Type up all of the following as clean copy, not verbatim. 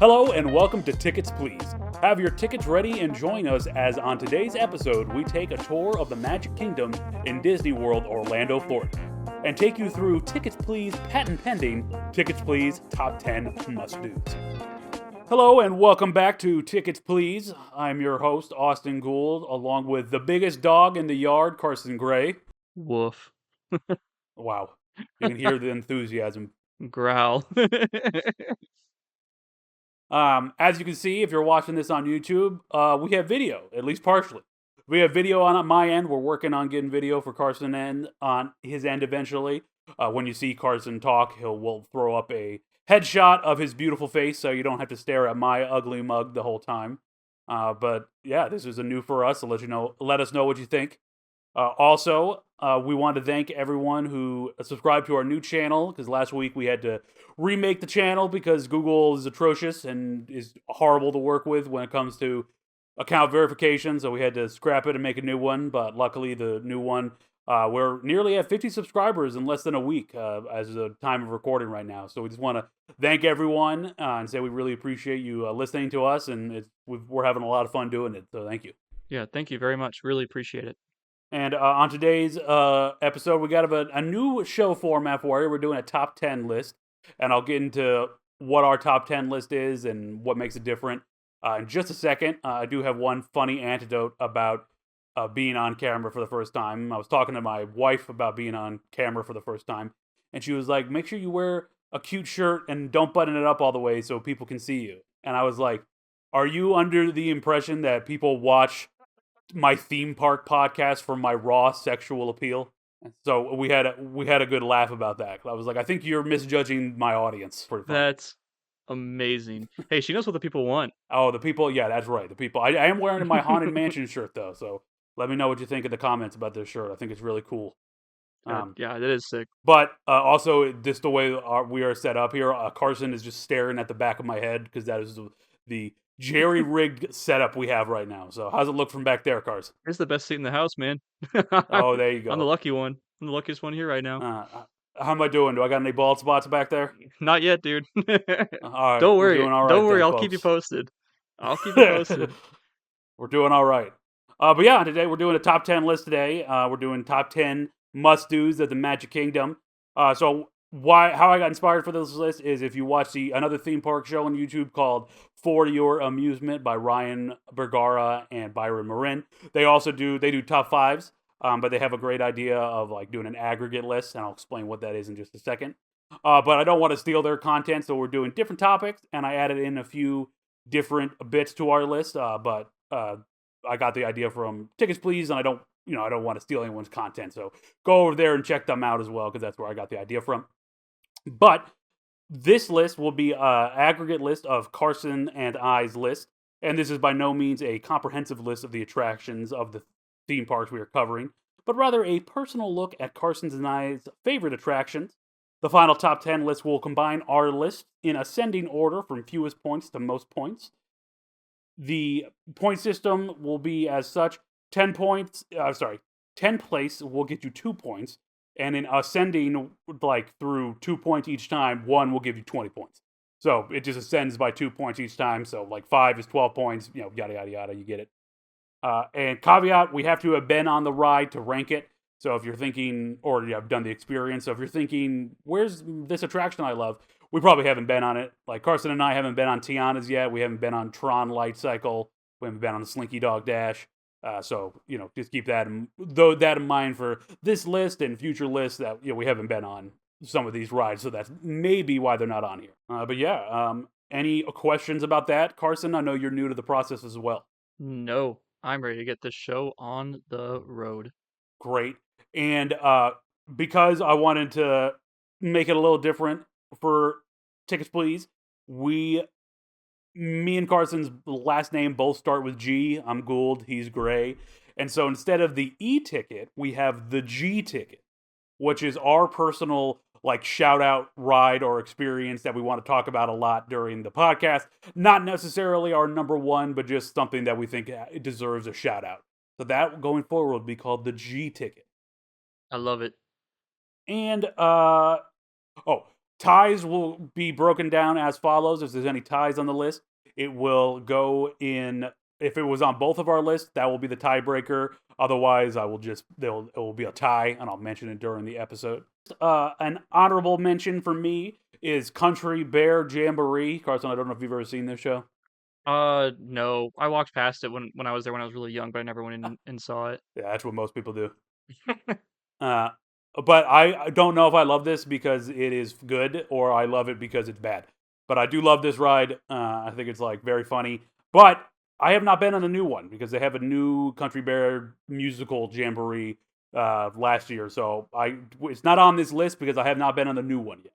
Hello and welcome to Tickets Please. Have your tickets ready and join us as on today's episode we take a tour of the Magic Kingdom in Disney World, Orlando, Florida, and take you through Tickets Please patent pending Tickets Please Top 10 Must-Dos. Hello and welcome back to Tickets Please. I'm your host, Austin Gould, along with the biggest dog in the yard, Carson Gray. Woof. Wow. You can hear the enthusiasm. Growl. As you can see, if you're watching this on YouTube, we have video, at least partially. We have video on my end. We're working on getting video for Carson and on his end eventually. When you see Carson talk, we'll throw up a headshot of his beautiful face so you don't have to stare at my ugly mug the whole time. But yeah, this is a new for us, so let us know what you think. Also, we want to thank everyone who subscribed to our new channel, because last week we had to remake the channel because Google is atrocious and is horrible to work with when it comes to account verification, so we had to scrap it and make a new one, but luckily the new one, we're nearly at 50 subscribers in less than a week as the time of recording right now, so we just want to thank everyone and say we really appreciate you listening to us, and we're having a lot of fun doing it, so thank you. Yeah, thank you very much. Really appreciate it. And on today's episode, we got a new show format for you. We're doing a top 10 list, and I'll get into what our top 10 list is and what makes it different in just a second. I do have one funny anecdote about being on camera for the first time. I was talking to my wife about being on camera for the first time, and she was like, make sure you wear a cute shirt and don't button it up all the way so people can see you. And I was like, are you under the impression that people watch my theme park podcast for my raw sexual appeal? So we had a good laugh about that. I was like, I think you're misjudging my audience. That's amazing. Hey, she knows what the people want. Oh, the people, yeah, that's right. The people. I am wearing my Haunted Mansion shirt though, so let me know what you think in the comments about this shirt. I think it's really cool. Yeah, that is sick. But also, just the way we are set up here, Carson is just staring at the back of my head because that is the jerry-rigged setup we have right now. So how's it look from back there, Carson? It's the best seat in the house, man. Oh, there you go. I'm the lucky one. I'm the luckiest one here right now. How am I doing? Do I got any bald spots back there? Not yet, dude. All right, Don't worry. Don't worry. Then, I'll folks. keep you posted. We're doing all right. But yeah, today we're doing a top 10 list today. We're doing top 10 must-dos at the Magic Kingdom. So how I got inspired for this list is if you watch another theme park show on YouTube called For Your Amusement by Ryan Bergara and Byron Marin. They do top fives, but they have a great idea of like doing an aggregate list, and I'll explain what that is in just a second. But I don't want to steal their content, so we're doing different topics, and I added in a few different bits to our list. But I got the idea from Tickets Please, and I don't want to steal anyone's content, so go over there and check them out as well, because that's where I got the idea from. But this list will be an aggregate list of Carson and I's list, and this is by no means a comprehensive list of the attractions of the theme parks we are covering, but rather a personal look at Carson's and I's favorite attractions. The final top 10 list will combine our list in ascending order from fewest points to most points. The point system will be as such: 10 place will get you 2 points, and in ascending, like through 2 points each time, 1 will give you 20 points. So it just ascends by 2 points each time. So like 5 is 12 points, yada, yada, yada, you get it. And caveat, we have to have been on the ride to rank it. So if you're thinking, or you have done the experience, so if you're thinking, where's this attraction I love? We probably haven't been on it. Like Carson and I haven't been on Tiana's yet. We haven't been on Tron Light Cycle. We haven't been on the Slinky Dog Dash. So, just keep that in mind for this list and future lists that, we haven't been on some of these rides. So that's maybe why they're not on here. But yeah, any questions about that, Carson? I know you're new to the process as well. No, I'm ready to get this show on the road. Great. And because I wanted to make it a little different for Tickets Please, me and Carson's last name both start with G. I'm Gould, he's Gray. And so instead of the E ticket, we have the G ticket, which is our personal like shout out ride or experience that we want to talk about a lot during the podcast. Not necessarily our number one, but just something that we think it deserves a shout out. So that going forward will be called the G ticket. I love it. And ties will be broken down as follows. If there's any ties on the list, it will go in. If it was on both of our lists, that will be the tiebreaker. Otherwise, it will be a tie, and I'll mention it during the episode. An honorable mention for me is Country Bear Jamboree. Carson, I don't know if you've ever seen this show. No. I walked past it when I was there when I was really young, but I never went in and saw it. Yeah, that's what most people do. Uh, but I don't know if I love this because it is good or I love it because it's bad. But I do love this ride. I think it's like very funny. But I have not been on a new one because they have a new Country Bear musical jamboree last year. So it's not on this list because I have not been on the new one yet.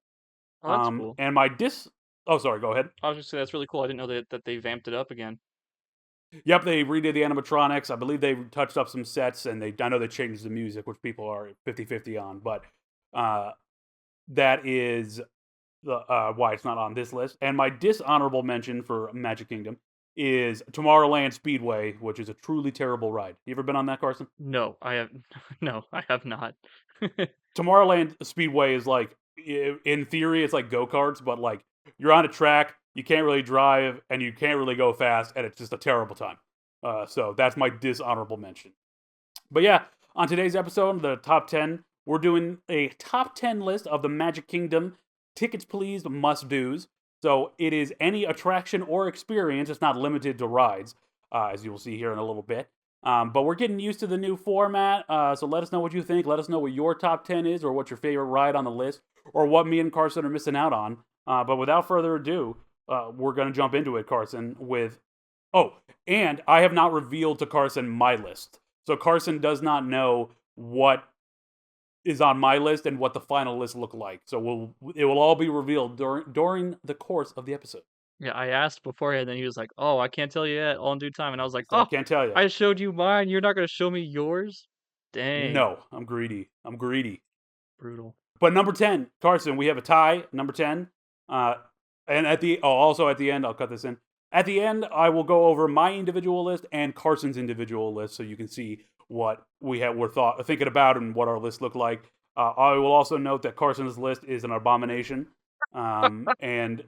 Oh, that's cool. And my oh, sorry, go ahead. I was just saying that's really cool. I didn't know that they vamped it up again. Yep, they redid the animatronics. I believe they touched up some sets, and I know they changed the music, which people are 50-50 on. But that is why it's not on this list. And my dishonorable mention for Magic Kingdom is Tomorrowland Speedway, which is a truly terrible ride. You ever been on that, Carson? No, I have no, I have not. Tomorrowland Speedway is like, in theory, it's like go-karts, but like you're on a track, you can't really drive, and you can't really go fast, and it's just a terrible time. So that's my dishonorable mention. But yeah, on today's episode, the top 10, we're doing a top 10 list of the Magic Kingdom tickets please must-dos. So it is any attraction or experience. It's not limited to rides, as you will see here in a little bit. But we're getting used to the new format, so let us know what you think. Let us know what your top 10 is or what's your favorite ride on the list or what me and Carson are missing out on. But without further ado, we're going to jump into it, Carson, with... Oh, and I have not revealed to Carson my list. So Carson does not know what is on my list and what the final list look like. So it will all be revealed during the course of the episode. Yeah, I asked beforehand, and he was like, "Oh, I can't tell you yet, all in due time." And I was like, So I "Oh, can't tell you. I showed you mine. You're not gonna show me yours? Dang, No, I'm greedy. I'm greedy. brutal." But number 10, Carson, we have a tie. Number 10. And also at the end, I'll cut this in. At the end, I will go over my individual list and Carson's individual list so you can see what we're thinking about and what our list look like. I will also note that Carson's list is an abomination. And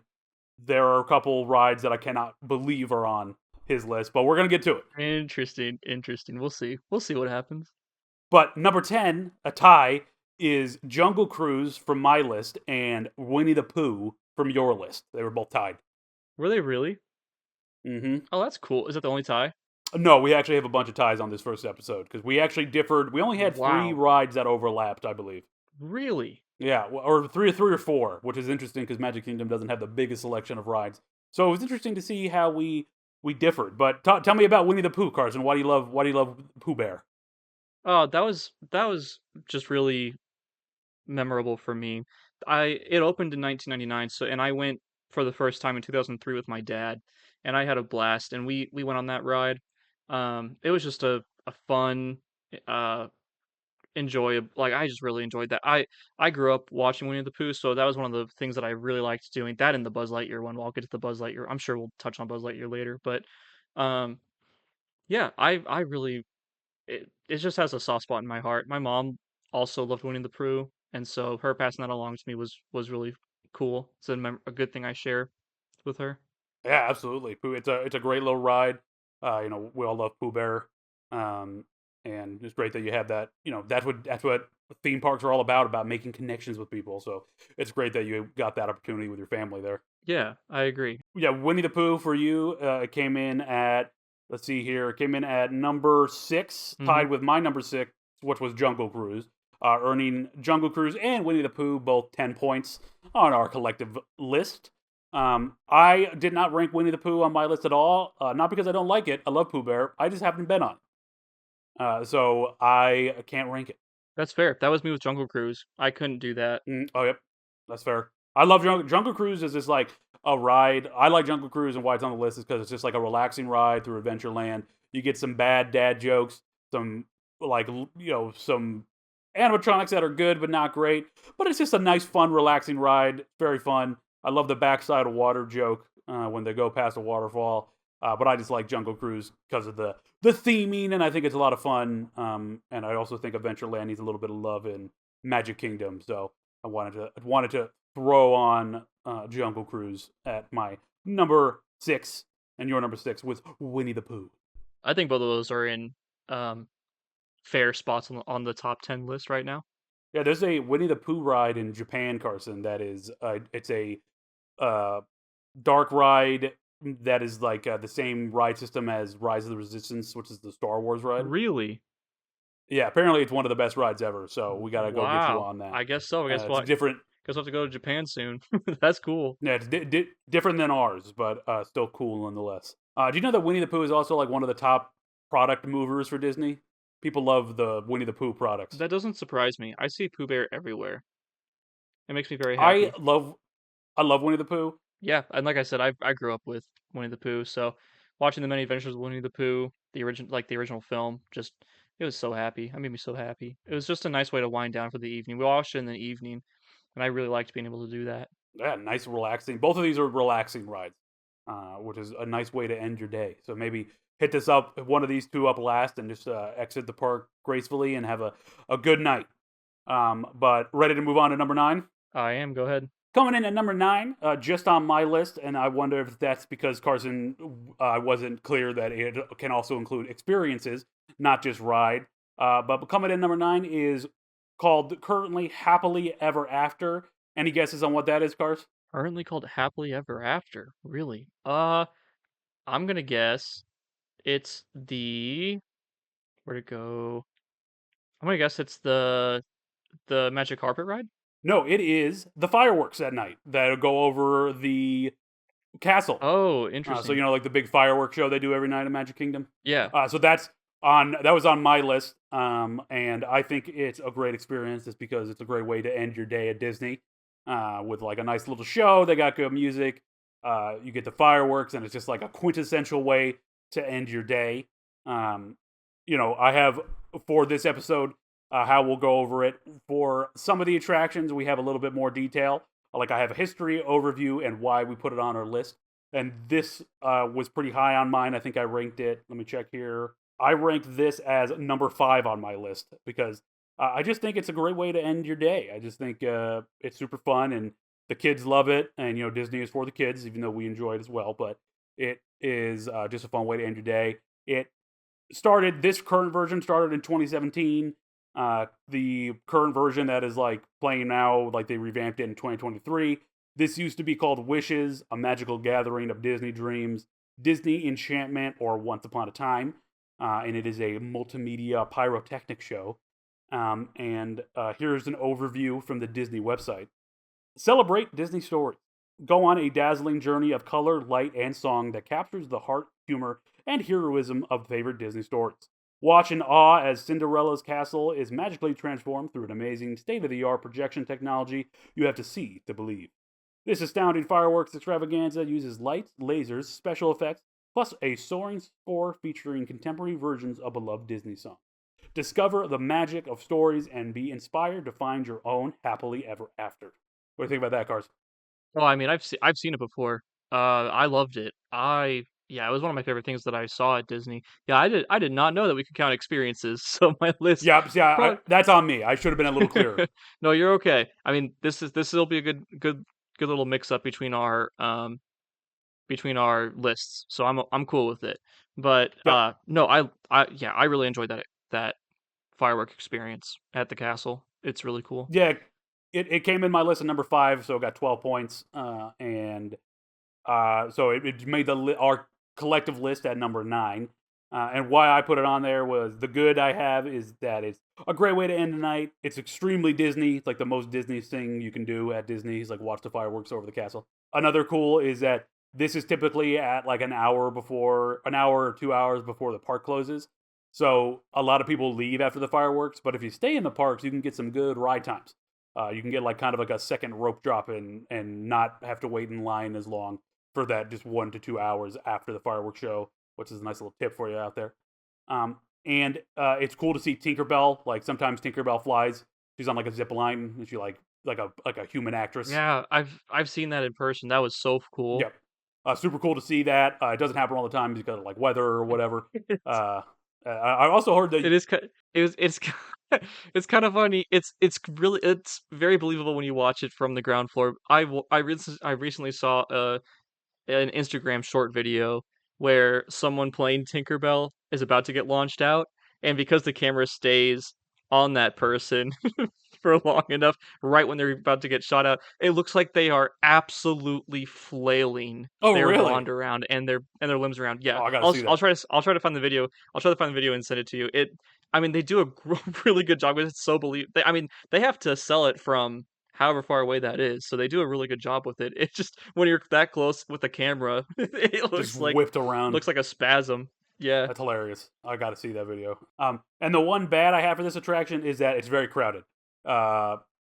there are a couple rides that I cannot believe are on his list, but we're going to get to it. Interesting, interesting. We'll see. We'll see what happens. But number 10, a tie, is Jungle Cruise from my list and Winnie the Pooh from your list. They were both tied. Were they really? Mm-hmm. Oh, that's cool. Is that the only tie? No, we actually have a bunch of ties on this first episode because we actually differed. We only had three Wow. rides that overlapped, I believe. Really? Yeah, or three or four, which is interesting because Magic Kingdom doesn't have the biggest selection of rides. So it was interesting to see how we differed. But tell me about Winnie the Pooh, Carson. Why do you love Pooh Bear? Oh, that was just really memorable for me. It opened in 1999, and I went for the first time in 2003 with my dad, and I had a blast, and we went on that ride. It was just a fun, uh, enjoyable. Like I just really enjoyed that. I grew up watching Winnie the Pooh, so that was one of the things that I really liked doing. That and the Buzz Lightyear one. Well, I'll get to the Buzz Lightyear. I'm sure we'll touch on Buzz Lightyear later, but um, yeah, I really it just has a soft spot in my heart. My mom also loved Winnie the Pooh, and so her passing that along to me was really cool. It's a good thing I share with her. Yeah, absolutely. Pooh, it's a great little ride. We all love Pooh Bear, and it's great that you have that. That's what theme parks are all about making connections with people. So it's great that you got that opportunity with your family there. Yeah, I agree. Yeah, Winnie the Pooh for you. It came in at, let's see here. It came in at number 6, hmm tied with my number 6, which was Jungle Cruise, earning Jungle Cruise and Winnie the Pooh both 10 points on our collective list. I did not rank Winnie the Pooh on my list at all. Not because I don't like it. I love Pooh Bear. I just haven't been on it. So I can't rank it. That's fair. That was me with Jungle Cruise. I couldn't do that. Oh, yep. That's fair. I love Jungle Cruise is just like a ride. I like Jungle Cruise, and why it's on the list is because it's just like a relaxing ride through Adventureland. You get some bad dad jokes, some some animatronics that are good but not great. But it's just a nice, fun, relaxing ride. Very fun. I love the backside of water joke when they go past a waterfall. But I just like Jungle Cruise because of the theming, and I think it's a lot of fun. And I also think Adventureland needs a little bit of love in Magic Kingdom. So I wanted to throw on Jungle Cruise at my number 6, and your number 6 was Winnie the Pooh. I think both of those are in um, fair spots on the top 10 list right now. Yeah, there's a Winnie the Pooh ride in Japan, Carson. That is, it's a uh, dark ride that is like the same ride system as Rise of the Resistance, which is the Star Wars ride. Really? Yeah, apparently it's one of the best rides ever. So we gotta go get you Wow. on that. I guess so. I guess It's a what? different, Guess we'll have to go to Japan soon. That's cool. yeah, it's different than ours, but still cool nonetheless. Do you know that Winnie the Pooh is also like one of the top product movers for Disney? People love the Winnie the Pooh products. That doesn't surprise me. I see Pooh Bear everywhere. It makes me very I happy. love I love Winnie the Pooh. Yeah, and like I said, I grew up with Winnie the Pooh, so watching the Many Adventures of Winnie the Pooh, the original film, just it was so happy. It made me so happy. It was just a nice way to wind down for the evening. We watched it in the evening, and I really liked being able to do that. Yeah, nice relaxing. Both of these are relaxing rides, which is a nice way to end your day. So maybe hit this up, one of these two up last, and just exit the park gracefully and have a good night. But ready to move on to number 9? I am. Go ahead. Coming in at number 9, just on my list, and I wonder if that's because Carson wasn't clear that it can also include experiences, not just ride. But coming in number 9 is called currently Happily Ever After. Any guesses on what that is, Cars? Currently called Happily Ever After. Really? I'm gonna guess it's the where'd it go? I'm gonna guess it's the Magic Carpet ride. No, it is the fireworks at night that go over the castle. Oh, So interesting. like the big fireworks show they do every night in Magic Kingdom. Yeah. So that was on my list, and I think it's a great experience just because it's a great way to end your day at Disney with like a nice little show. They got good music. You get the fireworks, and it's just like a quintessential way to end your day. Um, I have for this episode how we'll go over it. For some of the attractions, we have a little bit more detail. Like I have a history overview and why we put it on our list. And this was pretty high on mine. I think I ranked it. Let me check here. I ranked this as number 5 on my list because I just think it's a great way to end your day. I just think it's super fun and the kids love it. And Disney is for the kids, even though we enjoy it as well. But it is just a fun way to end your day. This current version started in 2017. The current version that is like playing now, like they revamped it in 2023. This used to be called Wishes, a magical gathering of Disney dreams, Disney enchantment, or Once Upon a Time. And it is a multimedia pyrotechnic show. And here's an overview from the Disney website. Celebrate Disney stories. Go on a dazzling journey of color, light, and song that captures the heart, humor, and heroism of favorite Disney stories. Watch in awe as Cinderella's castle is magically transformed through an amazing state-of-the-art projection technology you have to see to believe. This astounding fireworks extravaganza uses lights, lasers, special effects, plus a soaring score featuring contemporary versions of beloved Disney songs. Discover the magic of stories and be inspired to find your own happily ever after. What do you think about that, Cars? Oh, I mean, I've seen it before. I loved it. Yeah, it was one of my favorite things that I saw at Disney. Yeah, I did not know that we could count experiences. So my list Yeah, see, probably that's on me. I should have been a little clearer. No, you're okay. I mean, this will be a good little mix up between our lists. So I'm cool with it. But Yep. no, I really enjoyed that firework experience at the castle. It's really cool. Yeah, it came in my list at number 5, so it got 12 points. And so it made our collective list at number 9. And why I put it on there was the good I have is that it's a great way to end the night. It's extremely Disney. It's like the most Disney thing you can do at Disney is like watch the fireworks over the castle. Another cool is that this is typically at like an hour or 2 hours before the park closes. So a lot of people leave after the fireworks, but if you stay in the parks, you can get some good ride times. You can get like kind of like a second rope drop in and not have to wait in line as long for that just 1 to 2 hours after the fireworks show, which is a nice little tip for you out there. And it's cool to see Tinkerbell. Like sometimes Tinkerbell flies. She's on like a zip line, and she like a human actress. Yeah, I've seen that in person. That was so cool. Yep. Super cool to see that. It doesn't happen all the time because of like weather or whatever. It's I also heard that. it is ki it was it's It's kind of funny. It's very believable when you watch it from the ground floor. I recently saw an Instagram short video where someone playing Tinkerbell is about to get launched out, and because the camera stays on that person for long enough, right when they're about to get shot out, it looks like they are absolutely flailing Oh, their really? wand around and their limbs around. Yeah, Oh, I gotta see that. I'll try to find the video. I'll try to find the video and send it to you. I mean, they do a really good job with it. It's so I mean, they have to sell it from however far away that is, so they do a really good job with it. It's just when you're that close with the camera, it Just whipped around. looks like a spasm. Yeah. That's hilarious. I got to see that video. And the one bad I have for this attraction is that it's very crowded.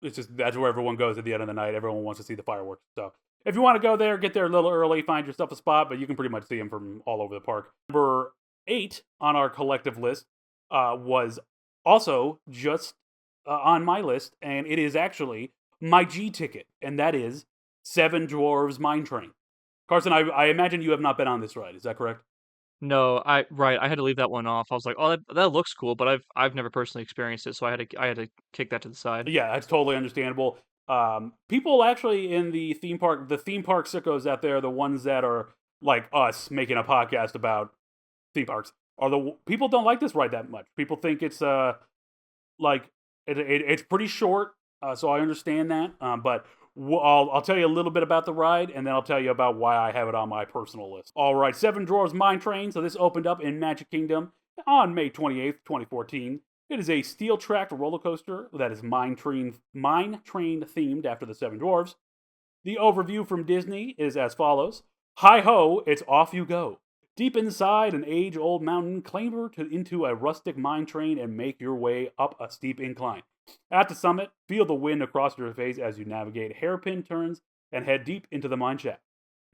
It's just that's where everyone goes at the end of the night. Everyone wants to see the fireworks. So if you want to go there, get there a little early, find yourself a spot, but you can pretty much see them from all over the park. Number 8 on our collective list was also just on my list, and it is actually my G ticket, and that is Seven Dwarves Mine Train. Carson, I imagine you have not been on this ride. Is that correct? No, I had to leave that one off. I was like, "Oh, that looks cool," but I've never personally experienced it, so I had to kick that to the side. Yeah, that's totally understandable. People actually in the theme park sickos out there, the ones that are like us making a podcast about theme parks, are the people don't like this ride that much. People think it's like it's pretty short, so I understand that. But I'll tell you a little bit about the ride, and then I'll tell you about why I have it on my personal list. All right, Seven Dwarfs Mine Train. So this opened up in Magic Kingdom on May 28th, 2014. It is a steel-tracked roller coaster that is mine train themed after the Seven Dwarfs. The overview from Disney is as follows: Hi ho, it's off you go. Deep inside an age-old mountain, clamber into a rustic mine train and make your way up a steep incline. At the summit, feel the wind across your face as you navigate hairpin turns and head deep into the mine shaft.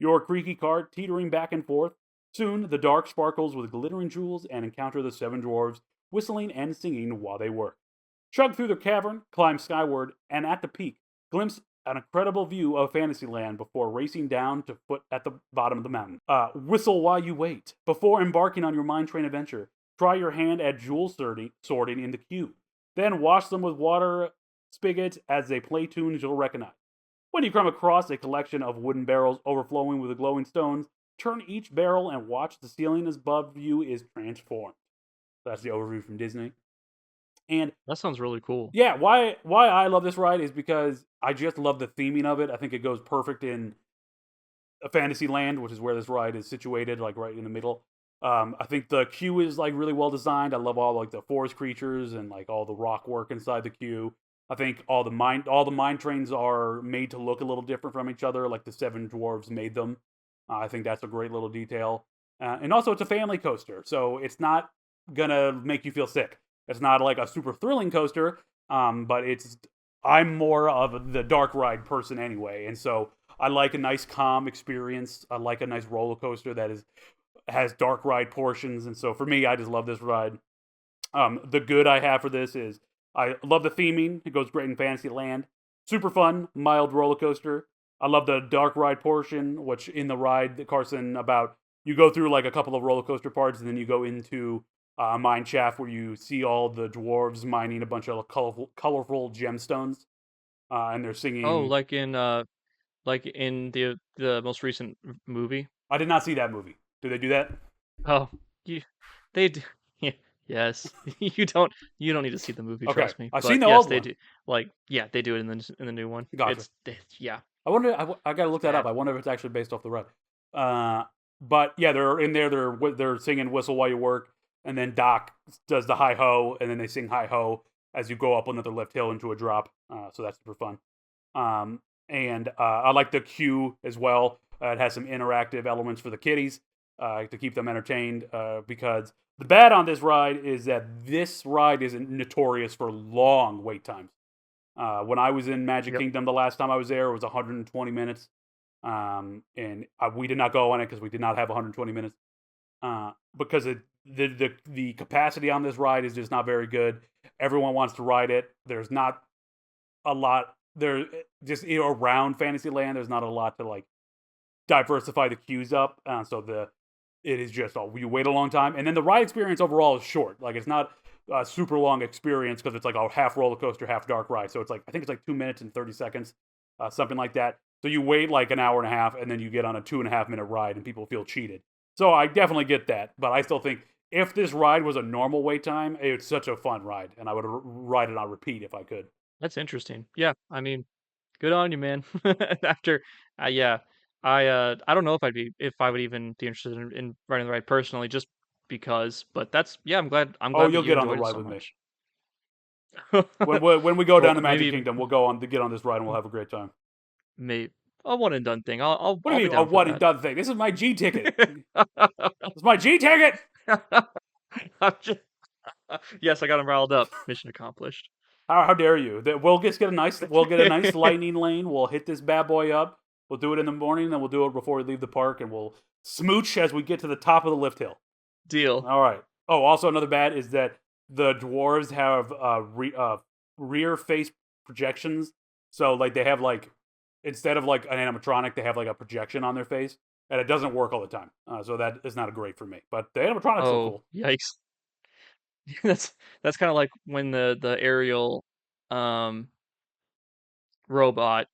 Your creaky cart teetering back and forth. Soon, the dark sparkles with glittering jewels and encounter the seven dwarves whistling and singing while they work. Chug through the cavern, climb skyward, and at the peak, glimpse an incredible view of Fantasyland before racing down to foot at the bottom of the mountain. Whistle while you wait. Before embarking on your mine train adventure, try your hand at jewel sorting in the queue. Then wash them with water spigots as they play tunes you'll recognize. When you come across a collection of wooden barrels overflowing with glowing stones, turn each barrel and watch the ceiling above you is transformed. That's the overview from Disney. And That sounds really cool. yeah, why I love this ride is because I just love the theming of it. I think it goes perfect in a Fantasyland, which is where this ride is situated, like right in the middle. I think the queue is like really well designed. I love all like the forest creatures and like all the rock work inside the queue. I think all the mine trains are made to look a little different from each other, like the Seven Dwarves made them. I think that's a great little detail. And also, it's a family coaster, so it's not gonna make you feel sick. It's not like a super thrilling coaster, but I'm more of the dark ride person anyway, and so I like a nice calm experience. I like a nice roller coaster that has dark ride portions, and so for me, I just love this ride. The good I have for this is I love the theming. It goes great in Fantasyland. Super fun, mild roller coaster. I love the dark ride portion, which in the ride, the Carson, about you go through like a couple of roller coaster parts, and then you go into a mine shaft where you see all the dwarves mining a bunch of colorful gemstones, and they're Oh, singing. like in the most recent movie. I did not see that movie. Do they do that? Oh, you they do. Yeah, yes. You don't need to see the movie, Okay, trust me. I've seen But the yes, old they one. do. Like, yeah, they do it in the new one. Gotcha. Yeah, I wonder. I gotta it's look that up. bad. I wonder if it's actually based off the ride. Uh, but yeah, they're in there. They're singing "Whistle While You Work," and then Doc does the "Hi Ho," and then they sing "Hi Ho" as you go up another left hill into a drop. So that's super fun. And I like the queue as well. It has some interactive elements for the kiddies to keep them entertained. Because the bad on this ride is that this ride is notorious for long wait times. When I was in Magic Yep. Kingdom the last time I was there, it was 120 minutes. And we did not go on it because we did not have 120 minutes. Because the capacity on this ride is just not very good. Everyone wants to ride it. There's not a lot there just around Fantasyland. There's not a lot to like diversify the queues up. So it is just you wait a long time, and then the ride experience overall is short. Like it's not a super long experience because it's like a half roller coaster, half dark ride. So it's like, I think it's like 2 minutes and 30 seconds, something like that. So you wait like an hour and a half, and then you get on a 2.5 minute ride, and people feel cheated. So I definitely get that, but I still think if this ride was a normal wait time, it's such a fun ride, and I would ride it on repeat if I could. That's interesting. Yeah, I mean, good on you, man. After, yeah, I don't know if I would even be interested in riding the ride personally, just because. But that's yeah, I'm Oh, glad that you'll you get on the enjoyed it ride so with me. much. When we go Or down to Magic maybe Kingdom, we'll go on to get on this ride and we'll have a great time. maybe a one and done thing. I'll What do I'll you be mean a down for one and that. done thing? This is my G ticket. It's my G ticket. I'm just, yes, I got him riled up. Mission accomplished. How dare you? We'll get a nice lightning lane. We'll hit this bad boy up. We'll do it in the morning, then we'll do it before we leave the park, and we'll smooch as we get to the top of the lift hill. Deal. All right. Oh, also another bad is that the dwarves have rear face projections. So like they have like instead of like an animatronic, they have like a projection on their face, and it doesn't work all the time. So that is not great for me. But the animatronics look Oh, cool. yikes. That's that's kind of like when the aerial um robot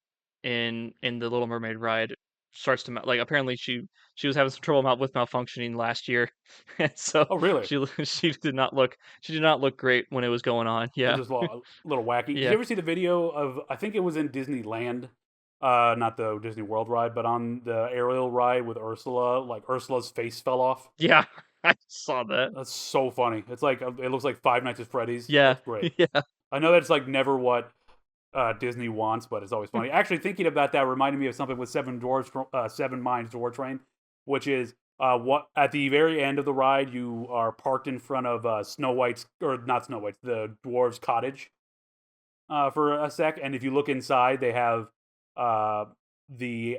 in the Little Mermaid ride starts to like apparently she was having some trouble with malfunctioning last year, and so Oh, really? she did not look great when it was going on. It's Yeah, just a little wacky. Did you yeah, ever see the video of? I think it was in Disneyland, not the Disney World ride, but on the aerial ride with Ursula. Like Ursula's face fell off. yeah. I saw that. That's so funny. It's like it looks like Five Nights at Freddy's. Yeah, That's great. yeah. I know that's like never what Disney wants, but it's always funny. Actually, thinking about that reminded me of something with Seven Minds Door Train, which is what at the very end of the ride you are parked in front of Snow White's or not Snow White's the dwarves' cottage for a sec, and if you look inside, they have the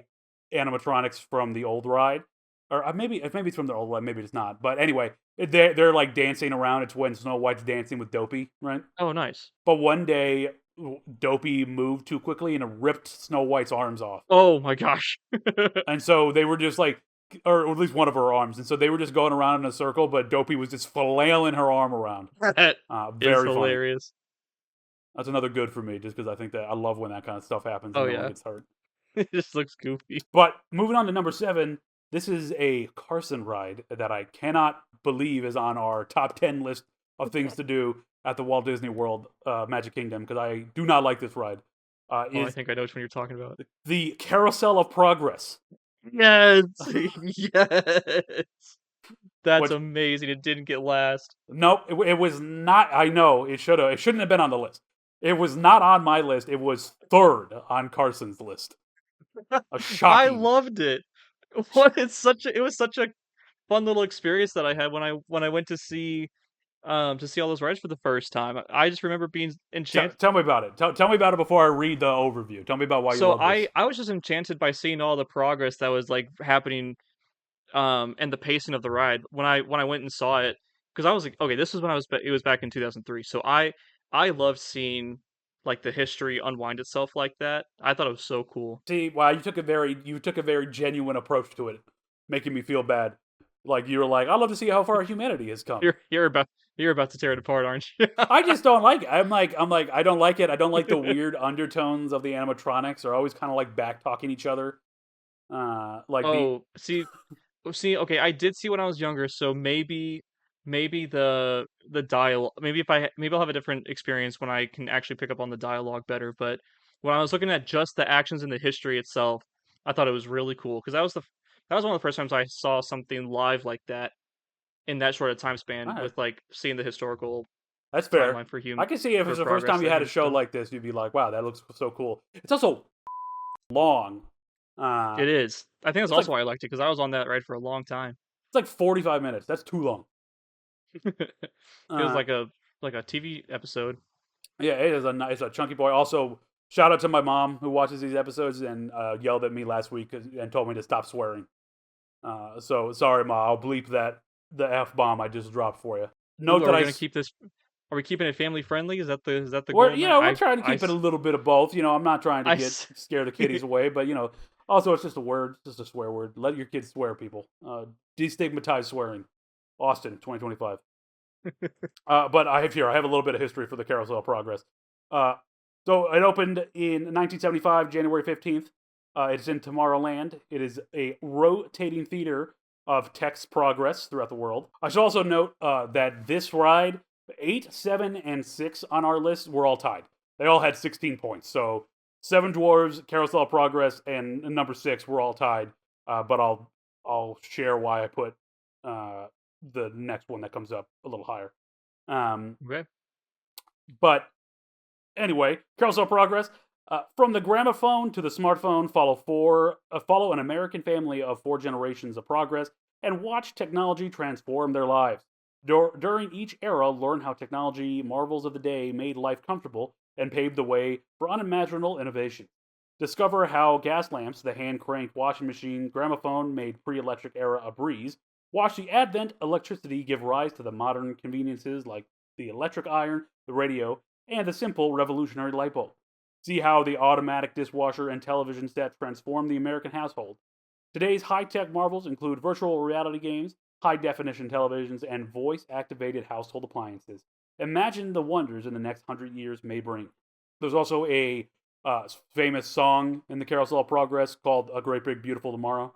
animatronics from the old ride, or maybe it's from the old ride, maybe it's not. But anyway, they're like dancing around. It's when Snow White's dancing with Dopey, right? Oh, nice. But one day, Dopey moved too quickly and it ripped Snow White's arms off. Oh my gosh. And so they were just like, or at least one of her arms. And so they were just going around in a circle, but Dopey was just flailing her arm around. That is Very funny. hilarious. That's another good for me, just because I think that I love when that kind of stuff happens Oh and no one yeah. gets hurt. It just looks goofy. But moving on to number 7, this is a Carson ride that I cannot believe is on our top 10 list of things to do at the Walt Disney World Magic Kingdom, because I do not like this ride. Oh, I Is think I know which one you're talking about. the Carousel of Progress, Yes. Yes. That's which amazing. It didn't get last. nope, it was not. I know it should have. It shouldn't have been on the list. It was not on my list. It was third on Carson's list. I Shocking. loved it. It was such a fun little experience that I had when I went to see all those rides for the first time. I just remember being enchanted. Tell me about it. Tell me about it before I read the overview. Tell me about why you So love this. I was just enchanted by seeing all the progress that was like happening and the pacing of the ride when I went and saw it, because I was like, okay, this is when it was back in 2003. So I loved seeing like the history unwind itself like that. I thought it was so cool. See, wow, you took a very genuine approach to it, making me feel bad. Like you were like, I'd love to see how far humanity has come. You're about to tear it apart, aren't you? I just don't like it. I'm like, I don't like it. I don't like the weird undertones of the animatronics. They're always kind of like back talking each other. Like the Oh, see, okay, I did see when I was younger, so maybe the dialogue, maybe I'll have a different experience when I can actually pick up on the dialogue better. But when I was looking at just the actions and the history itself, I thought it was really cool because that was one of the first times I saw something live like that in that short a time all span right, with like seeing the historical that's fair. timeline I can see if for it's the first progress time you that had a he's show done. like this, you'd be like, wow, that looks so cool. It's also long. Uh, It is. I think that's it's like also why I liked it because I was on that ride for a long time. it's like 45 minutes. That's too long. It was Uh, like a TV episode. yeah, it's a chunky boy. Also, shout out to my mom who watches these episodes and yelled at me last week and told me to stop swearing. So sorry, ma. I'll bleep the f bomb I just dropped for you. Ooh, Note that are we keeping it family friendly? Is that the we're goal, Matt? we're trying to keep it a little bit of both. I'm not trying to get I scare the kiddies away, but also it's just a word, just a swear word. Let your kids swear, people. Destigmatize swearing. Austin, 2025. But I have a little bit of history for the Carousel of Progress. Uh, so it opened in 1975, January 15th. It's in Tomorrowland. It is a rotating theater of text progress throughout the world. I should also note that this ride, 8, 7, and 6 on our list were all tied. They all had 16 points. So Seven Dwarves, Carousel of Progress, and number 6 were all tied. But I'll share why I put the next one that comes up a little higher. Okay. But anyway, Carousel Progress. From the gramophone to the smartphone, follow an American family of 4 generations of progress and watch technology transform their lives. During each era, learn how technology marvels of the day made life comfortable and paved the way for unimaginable innovation. Discover how gas lamps, the hand cranked washing machine, gramophone made pre electric era a breeze. Watch the advent electricity give rise to the modern conveniences like the electric iron, the radio, and the simple revolutionary light bulb. See how the automatic dishwasher and television set transformed the American household. Today's high tech marvels include virtual reality games, high definition televisions, and voice activated household appliances. Imagine the wonders in the next 100 years may bring. There's also a famous song in the Carousel of Progress called A Great Big Beautiful Tomorrow.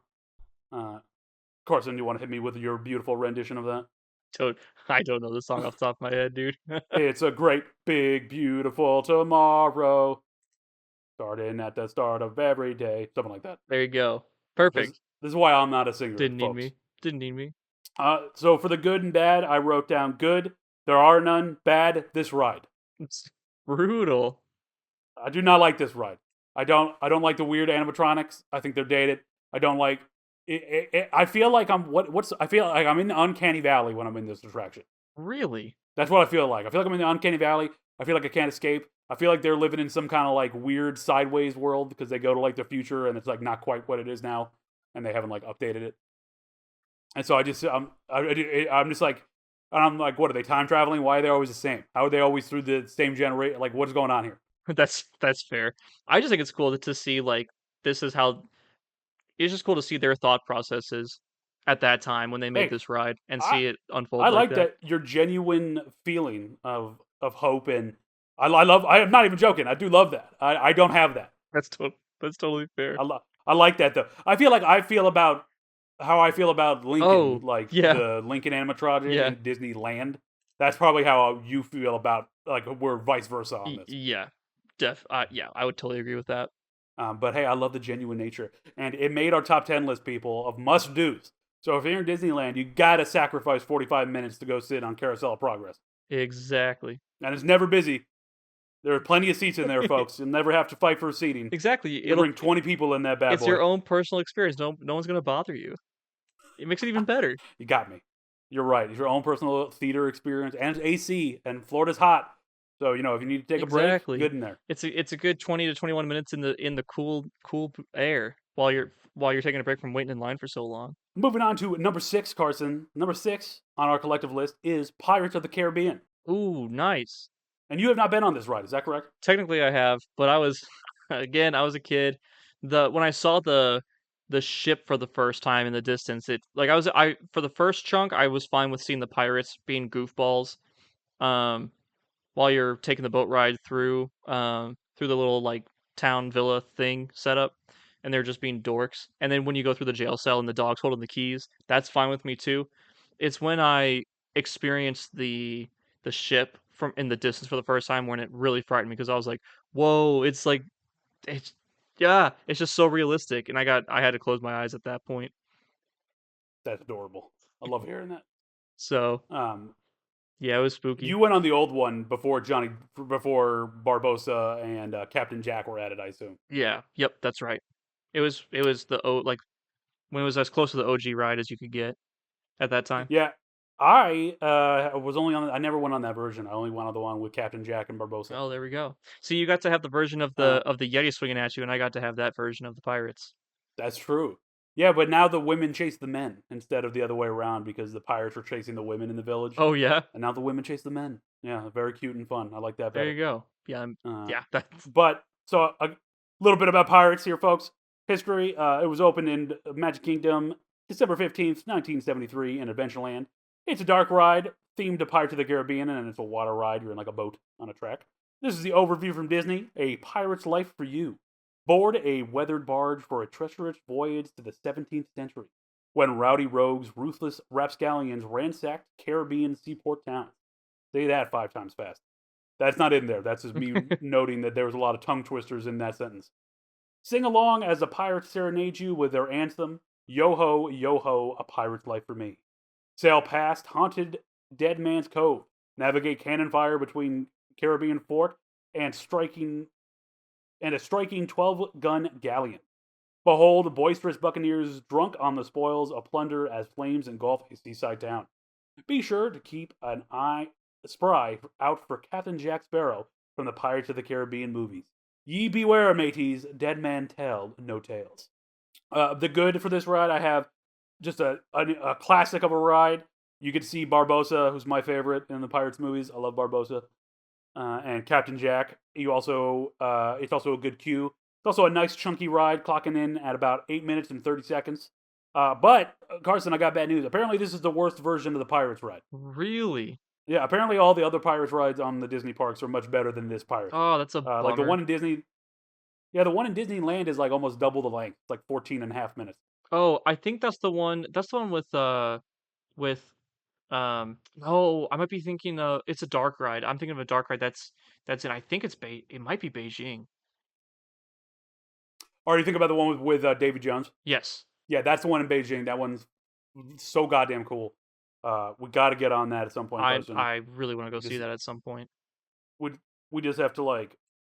Carson, do you want to hit me with your beautiful rendition of that? Don't I don't know the song off the top of my head, dude. It's a great big beautiful tomorrow, starting at the start of every day. Something like that. There you go. This, Perfect. this is why I'm not a singer, Didn't need folks. me. Didn't need me. So for the good and bad, I wrote down good. There are none. Bad. This ride. It's brutal. I do not like this ride. I don't like the weird animatronics. I think they're dated. I don't like. I feel like I feel like I'm in the uncanny valley when I'm in this attraction. Really? That's what I feel like. I feel like I'm in the uncanny valley. I feel like I can't escape. I feel like they're living in some kind of like weird sideways world because they go to like the future and it's like not quite what it is now, and they haven't like updated it. And so I'm just like, and I'm like, what are they time traveling? Why are they always the same? How are they always through the same generation? Like, what is going on here? That's fair. I just think it's cool to see, like, this is how it's just cool to see their thought processes at that time when they made Hey, this ride and I see it unfold I like like that. that your genuine feeling of hope and I love. I am not even joking. I do love that. I don't have that. That's totally fair. I like that though. I feel about how I feel about Lincoln, Oh, like yeah, the Lincoln animatronic yeah, in Disneyland. That's probably how you feel about like we're vice versa on this. yeah, yeah, I would totally agree with that. But hey, I love the genuine nature, and it made our top 10 list, people, of must dos. So if you're in Disneyland, you gotta sacrifice 45 minutes to go sit on Carousel of Progress, Exactly. and it's never busy. There are plenty of seats in there, folks. You'll never have to fight for seating. Exactly. You bring 20 people in that bad It's boy. your own personal experience. No one's gonna bother you. It makes it even better. You got me. You're right. It's your own personal theater experience, and it's AC, and Florida's hot. So if you need to take a break, Exactly. good in there. It's a good 20 to 21 minutes in the cool air while you're taking a break from waiting in line for so long. Moving on to number 6, Carson. Number 6 on our collective list is Pirates of the Caribbean, Ooh, nice. and you have not been on this ride. Is that correct? Technically, I have, but I was again, I was a kid. When I saw the ship for the first time in the distance, it like I for the first chunk, I was fine with seeing the pirates being goofballs. Um, while you're taking the boat ride through the little like town villa thing set up, and they're just being dorks. And then when you go through the jail cell and the dog's holding the keys, that's fine with me too. It's when I experienced the ship from in the distance for the first time when it really frightened me because I was like, "Whoa!" It's like it's yeah, it's just so realistic, and I had to close my eyes at that point. That's adorable. I love hearing that. So Um, yeah, it was spooky. you went on the old one before Barbosa and Captain Jack were added, I assume. Yeah, yep, that's right. It was the like when it was as close to the OG ride as you could get at that time. Yeah, I was only on. I never went on that version. I only went on the one with Captain Jack and Barbosa. Oh, there we go. So you got to have the version Uh, of the Yeti swinging at you, and I got to have that version of the pirates. that's true. Yeah, but now the women chase the men instead of the other way around because the pirates were chasing the women in the village, Oh yeah, and now the women chase the men. Yeah, very cute and fun. I like that there better. you go. Yeah, Uh, yeah, that's but so a little bit about pirates here, folks. History. It was opened in Magic Kingdom December 15th, 1973, in Adventureland. It's a dark ride themed to Pirates of the Caribbean, and it's a water ride. You're in like a boat on a track. This is the overview from Disney: A Pirate's Life for You. Board a weathered barge for a treacherous voyage to the 17th century, when rowdy rogues, ruthless rapscallions ransacked Caribbean seaport towns. Say that 5 times fast. That's not in there. That's just me noting that there was a lot of tongue twisters in that sentence. Sing along as the pirates serenade you with their anthem, yo ho, a pirate's life for me. Sail past haunted Dead Man's Cove, navigate cannon fire between Caribbean fort and a striking 12-gun galleon. Behold boisterous buccaneers drunk on the spoils of plunder as flames engulf a seaside town. Be sure to keep an eye spry out for Captain Jack Sparrow from the Pirates of the Caribbean movies. Ye beware, mateys, dead men tell no tales. The good for this ride, I have just a classic of a ride. You get to see Barbossa, who's my favorite in the Pirates movies. I love Barbossa. And Captain Jack. It's also a good queue. It's also a nice chunky ride, clocking in at about 8 minutes and 30 seconds. But Carson, I got bad news. Apparently, this is the worst version of the Pirates ride. Really? Yeah, apparently all the other Pirates rides on the Disney parks are much better than this Pirates. Oh, that's a bummer. Like the one in Disney. Yeah, the one in Disneyland is like almost double the length. It's like 14 and a half minutes. Oh, I think that's the one. That's the one with oh, I might be thinking of it's a dark ride. I'm thinking of a dark ride that's in I think it might be Beijing. Or you think about the one with David Jones? Yes. Yeah, that's the one in Beijing. That one's so goddamn cool. We got to get on that at some point. I really want to go see that at some point. We just have to like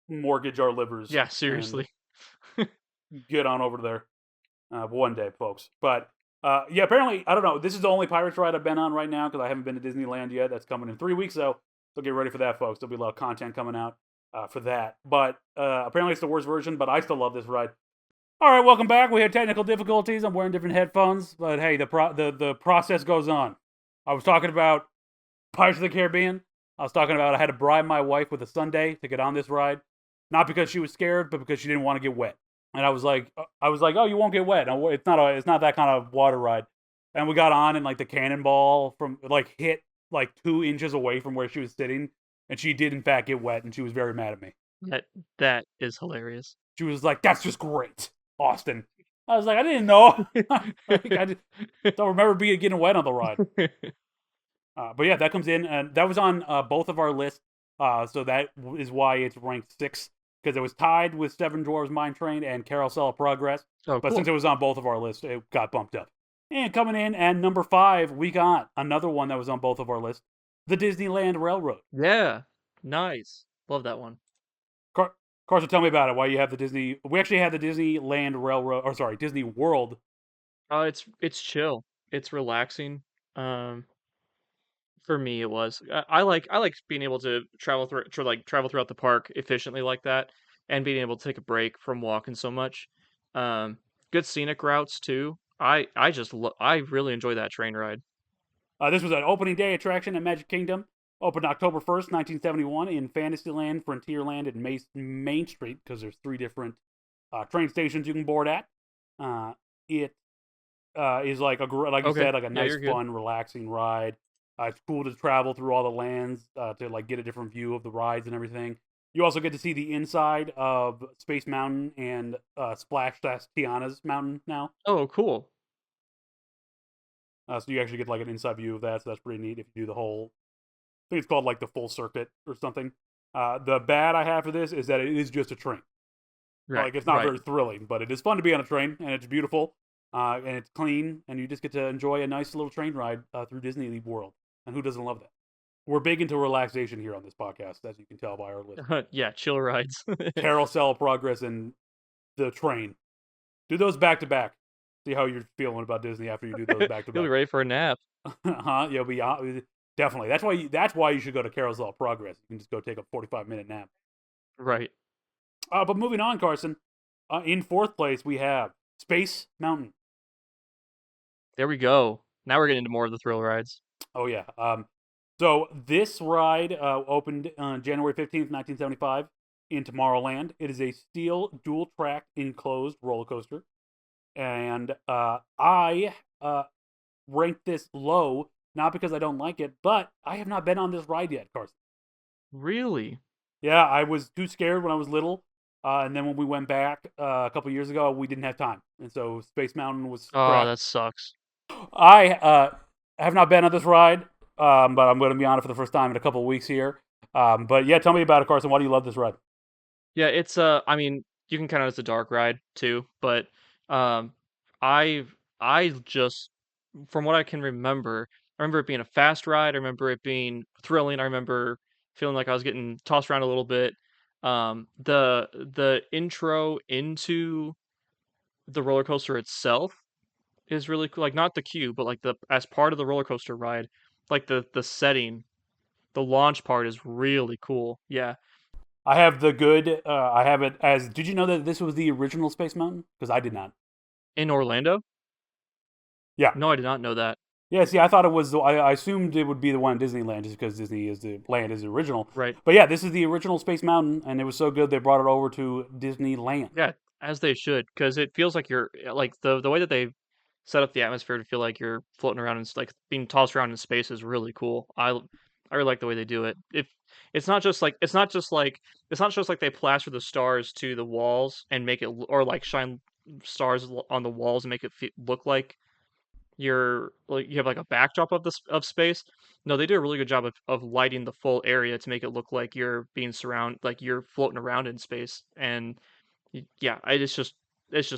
mortgage our livers. Yeah, seriously. Get on over there one day, folks. But yeah, apparently, I don't know. This is the only Pirates ride I've been on right now because I haven't been to Disneyland yet. That's coming in 3 weeks, though. So get ready for that, folks. There'll be a lot of content coming out for that. But apparently, it's the worst version, but I still love this ride. All right, welcome back. We had technical difficulties. I'm wearing different headphones, but hey, the process goes on. I was talking about Pirates of the Caribbean. I was talking about I had to bribe my wife with a sundae to get on this ride, not because she was scared, but because she didn't want to get wet. And I was like, oh, you won't get wet. No, it's not that kind of water ride. And we got on, and like the cannonball from like hit like 2 inches away from where she was sitting, and she did in fact get wet, and she was very mad at me. That is hilarious. She was like, "That's just great, Austin." I was like, "I didn't know. Like, I don't remember getting wet on the ride." But yeah, that comes in, and that was on both of our lists. So that is why it's ranked 6, because it was tied with Seven Dwarfs Mine Train and Carousel of Progress. Oh, but cool. since it was on both of our lists, it got bumped up. And coming in at number 5, we got another one that was on both of our lists, the Disneyland Railroad. Yeah, nice. Love that one. Carson, tell me about it. Why you have the Disney? We actually had the Disneyland Railroad, or sorry, Disney World. It's chill. It's relaxing. For me, it was. I like being able to travel throughout the park efficiently like that, and being able to take a break from walking so much. Good scenic routes too. I really enjoy that train ride. This was an opening day attraction at Magic Kingdom. Opened October 1st, 1971 in Fantasyland, Frontierland, and Main Street, because there's 3 different train stations you can board at. It is like you said, like a nice, fun, relaxing ride. It's cool to travel through all the lands to like get a different view of the rides and everything. You also get to see the inside of Space Mountain and Splash Tiana's Mountain now. Oh, cool. So you actually get like an inside view of that, so that's pretty neat if you do the whole, I think it's called like the full circuit or something. The bad I have for this is that it is just a train. Right. Like it's not very thrilling, but it is fun to be on a train, and it's beautiful, and it's clean, and you just get to enjoy a nice little train ride through Disney World. And who doesn't love that? We're big into relaxation here on this podcast, as you can tell by our list. Yeah, chill rides. Carousel of Progress and the train. Do those back to back. See how you're feeling about Disney after you do those back to back. You'll be ready for a nap. You'll be definitely. That's why you should go to Carousel of Progress. You can just go take a 45-minute nap. Right. But moving on, Carson. In 4th place, we have Space Mountain. There we go. Now we're getting into more of the thrill rides. Oh yeah. So this ride opened on January 15th, 1975 in Tomorrowland. It is a steel dual-track enclosed roller coaster. And I ranked this low not because I don't like it, but I have not been on this ride yet, Carson. Really? Yeah, I was too scared when I was little, and then when we went back a couple years ago, we didn't have time, and so Space Mountain was Oh, scrapped. that sucks. I have not been on this ride, but I'm going to be on it for the first time in a couple of weeks here. But yeah, tell me about it, Carson. Why do you love this ride? Yeah, it's I mean, you can count it as a dark ride too, but um I just from what I can remember, I remember it being a fast ride, I remember it being thrilling, I remember feeling like I was getting tossed around a little bit. The intro into the roller coaster itself is really cool. Like not the queue, but like the as part of the roller coaster ride, like the setting, the launch part is really cool. Yeah. I have the good. I have it as. Did you know that this was the original Space Mountain? Because I did not. In Orlando? Yeah. No, I did not know that. Yeah, see, I thought it was. I assumed it would be the one in Disneyland, just because Disney is the land is the original. Right. But yeah, this is the original Space Mountain, and it was so good they brought it over to Disneyland. Yeah, as they should, because it feels like you're like the way that they set up the atmosphere to feel like you're floating around and like being tossed around in space is really cool. I really like the way they do it. If it's not just like it's not just like they plaster the stars to the walls and make it or like shine stars on the walls and make it look like you're like you have like a backdrop of this of space. No, they do a really good job of lighting the full area to make it look like you're being surrounded like you're floating around in space and yeah, it's just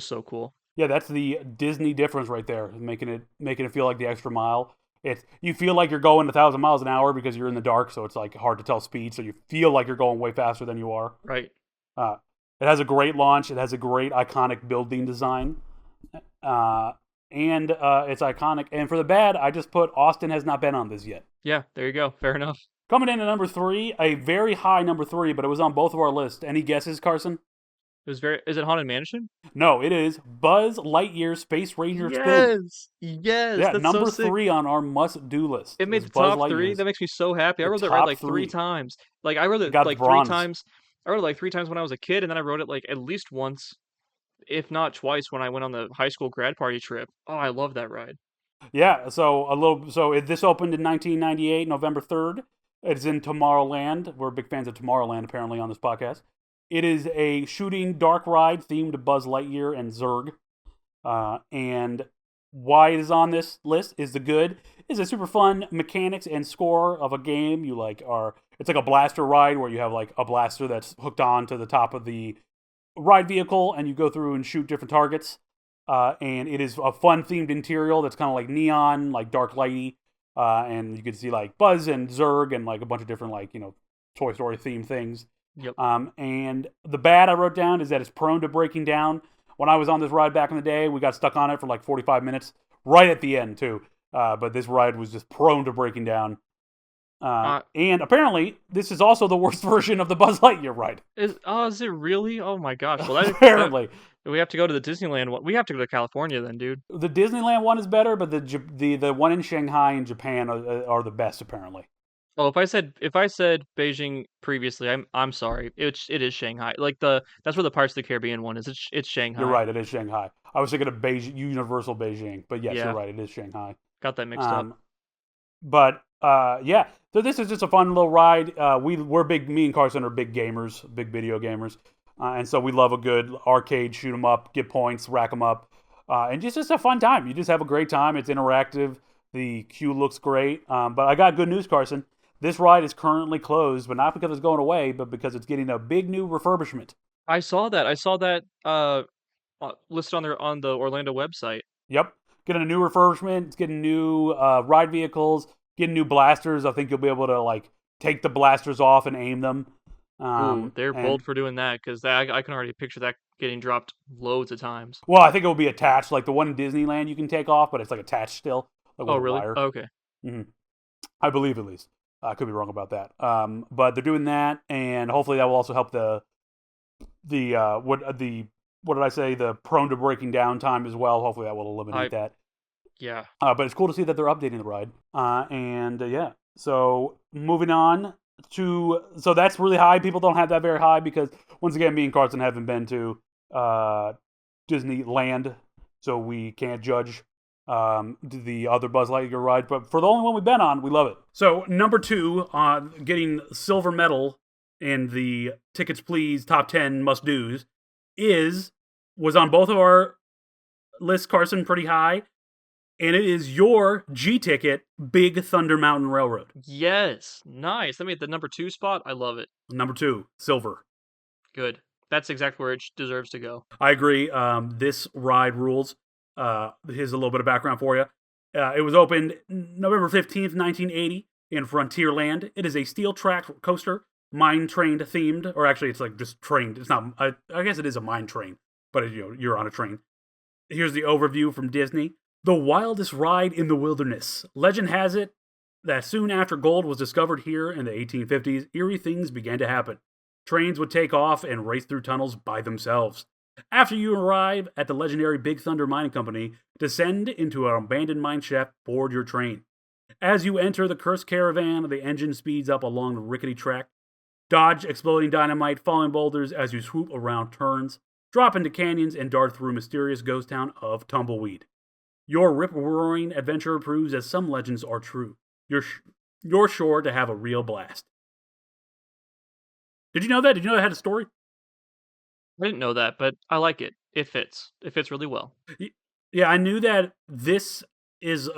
so cool. Yeah, that's the Disney difference right there, making it feel like the extra mile. It's you feel like you're going 1,000 miles an hour because you're in the dark, so it's like hard to tell speed. So you feel like you're going way faster than you are. Right. Uh, it has a great launch. It has a great iconic building design, uh, and it's iconic. And for the bad, I just put Austin has not been on this yet. Yeah, there you go. Fair enough. Coming in at number three, a very high number three, but it was on both of our lists. Any guesses, Carson? It was very is it Haunted Mansion? No, it is Buzz Lightyear Space Ranger Spin. Yes. Yes, Yeah, that's so number sick. three on our must-do list It made is the Buzz top 3. Lightyear's That makes me so happy. I the rode that ride top like 3 three. times. Like I rode It it got the like 3 bronze. times. I rode it like 3 times when I was a kid and then I rode it like at least once, if not twice when I went on the high school grad party trip. Oh, I love that ride. Yeah, this opened in 1998, November 3rd. It's in Tomorrowland. We're big fans of Tomorrowland, apparently, on this podcast. It is a shooting dark ride themed to Buzz Lightyear and Zurg. And why it is on this list is the good. It's a super fun mechanics and score of a game. It's like a blaster ride where you have like a blaster that's hooked on to the top of the ride vehicle and you go through and shoot different targets. And it is a fun themed interior that's kind of like neon, like dark lighty. And you can see like Buzz and Zurg and like a bunch of different like, Toy Story themed things. Yep. And the bad I wrote down is that it's prone to breaking down. When I was on this ride back in the day, we got stuck on it for like 45 minutes, right at the end too. But this ride was just prone to breaking down. And apparently, this is also the worst version of the Buzz Lightyear ride. Is it really? Oh my gosh. Well, Apparently, we have to go to the Disneyland one. We have to go to California then, dude. the Disneyland one is better, but the one in Shanghai and Japan are the best apparently. Oh, if I said Beijing previously, I'm sorry. It is Shanghai. Like that's where the Pirates of the Caribbean one is. It's You're Shanghai. right, it is Shanghai. I was thinking of Beijing, Universal Beijing, but yes, you're Yeah, right, it is Shanghai. got that mixed up. But yeah, so this is just a fun little ride. Me and Carson are big gamers, big video gamers, and so we love a good arcade shoot 'em up, get points, rack 'em up, and just a fun time. You just have a great time. It's interactive. The queue looks great. But I got good news, Carson. This ride is currently closed, but not because it's going away, but because it's getting a big new refurbishment. I saw that. I saw that listed on the Orlando website. Yep, getting a new refurbishment. It's getting new ride vehicles, getting new blasters. I think you'll be able to like take the blasters off and aim them. Ooh, they're And bold for doing that because I can already picture that getting dropped loads of times. well, I think it will be attached. Like the one in Disneyland, you can take off, but it's like attached still, like Oh, with a really? wire. Okay. hmm I believe at least. I could be wrong about that. But they're doing that, and hopefully that will also help what did I say? The prone to breaking down time as well. Hopefully that will eliminate that. Yeah. But it's cool to see that they're updating the ride. Yeah. So moving on so that's really high. People don't have that very high because once again, me and Carson haven't been to Disneyland, so we can't judge the other Buzz Lightyear ride, but for the only one we've been on, we love it. So number two, getting silver medal in the Tickets Please top 10 must do's was on both of our lists, Carson, pretty high, and it is your G ticket, Big Thunder Mountain Railroad. Yes, nice. Let me at the number 2 spot. I love it. Number two, silver. Good. That's exactly where it deserves to go. I agree. This ride rules. Here's a little bit of background for you. It was opened November 15th, 1980 in Frontierland. It is a steel track coaster, mine train themed, or actually it's like just trained. It's not, I guess it is a mine train, but you're on a train. Here's the overview from Disney. The wildest ride in the wilderness. Legend has it that soon after gold was discovered here in the 1850s, eerie things began to happen. Trains would take off and race through tunnels by themselves. After you arrive at the legendary Big Thunder Mining Company, descend into an abandoned mine shaft, board your train. As you enter the cursed caravan, the engine speeds up along the rickety track. Dodge exploding dynamite, falling boulders as you swoop around turns, drop into canyons, and dart through mysterious ghost town of Tumbleweed. Your rip-roaring adventure proves that some legends are true. You're sure to have a real blast. Did you know that? Did you know it had a story? I didn't know that, but I like it. It fits. It fits really well. Yeah, I knew that this is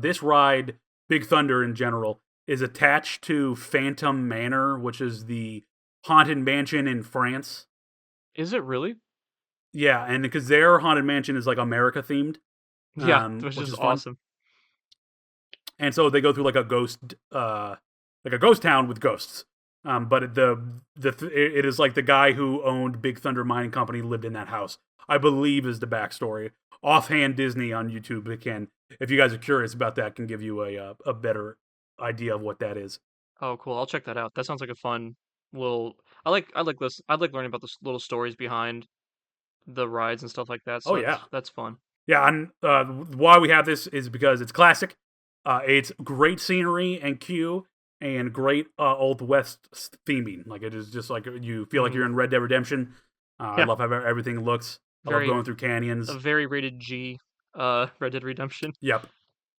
this ride, Big Thunder in general, is attached to Phantom Manor, which is the haunted mansion in France. Is it really? Yeah, and because their haunted mansion is like America themed, Yeah, which which is is fun. awesome. And so they go through like a ghost town with ghosts. But it is like the guy who owned Big Thunder Mining Company lived in that house. I believe is the backstory. Offhand Disney on YouTube, it can, if you guys are curious about that, can give you a better idea of what that is. Oh, cool. I'll check that out. That sounds like a fun little. I like this. I like learning about the little stories behind the rides and stuff like that. Oh So yeah, that's fun. yeah. And why we have this is because it's classic. It's great scenery and queue and great old west theming. Like it is just like you feel like Hmm. you're in Red Dead Redemption. I Yeah, love how everything looks. I love very going through canyons. a very rated G. Red Dead Redemption. Yep,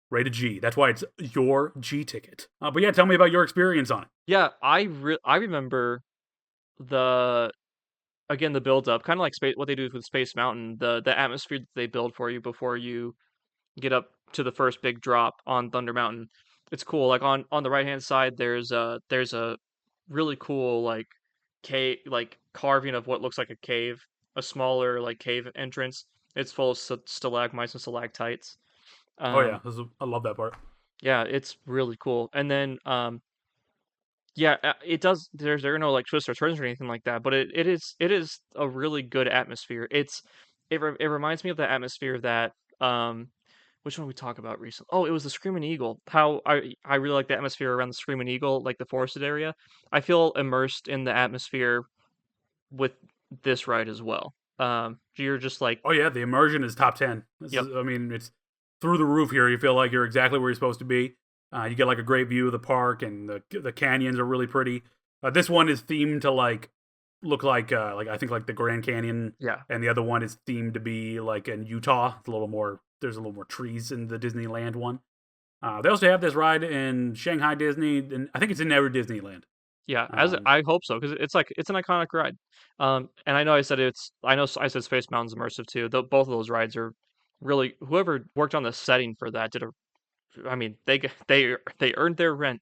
rated G. That's why it's your G ticket. But yeah, tell me about your experience on it. Yeah, I remember the again the build up, kind of like space what they do with Space Mountain, the atmosphere that they build for you before you get up to the first big drop on Thunder Mountain. It's cool. Like on the right hand side, there's a really cool like cave like carving of what looks like a cave, a smaller like cave entrance. It's full of stalagmites and stalactites. Oh yeah, Um, I love that part. yeah, it's really cool. And then yeah, it does. There are no like twists or turns or anything like that, but it is a really good atmosphere. It reminds me of the atmosphere that which one we talk about recently? Oh, it was the Screaming Eagle. How I really like the atmosphere around the Screaming Eagle, like the forested area. I feel immersed in the atmosphere with this ride as well. You're just like, Oh yeah, the immersion is top 10. yep, I mean, it's through the roof here. You feel like you're exactly where you're supposed to be. You get like a great view of the park, and the canyons are really pretty. This one is themed to look like I think like the Grand Canyon, yeah, and the other one is themed to be like in Utah. It's a little more. There's a little more trees in the Disneyland one. They also have this ride in Shanghai Disney, and I think it's in every Disneyland. yeah. As Um, I hope so, because it's like it's an iconic ride. And I know I said Space Mountain's immersive too. Both of those rides are really whoever worked on the setting for that did a. I mean, they earned their rent.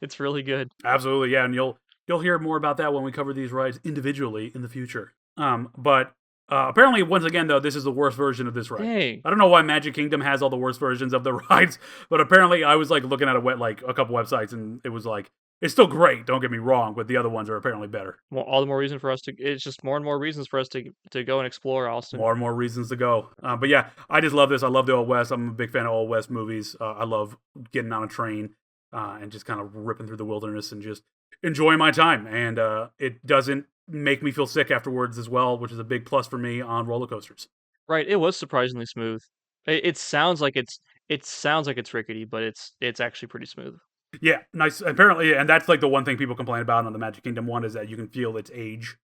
It's really good. Absolutely, yeah, and you'll hear more about that when we cover these rides individually in the future. But apparently, once again, though, this is the worst version of this ride. Dang. I don't know why Magic Kingdom has all the worst versions of the rides, but apparently, I was like looking at a couple websites, and it was like it's still great. Don't get me wrong, but the other ones are apparently better. Well, all the more reason for us to. It's just more and more reasons for us to go and explore Austin. More and more reasons to go. But yeah, I just love this. I love the Old West. I'm a big fan of Old West movies. I love getting on a train and just kind of ripping through the wilderness and just enjoying my time. And it doesn't make me feel sick afterwards as well, which is a big plus for me on roller coasters. Right, it was surprisingly smooth. It sounds like it's rickety, but it's actually pretty smooth. Yeah, nice. Apparently, and that's like the one thing people complain about on the Magic Kingdom one is that you can feel its age.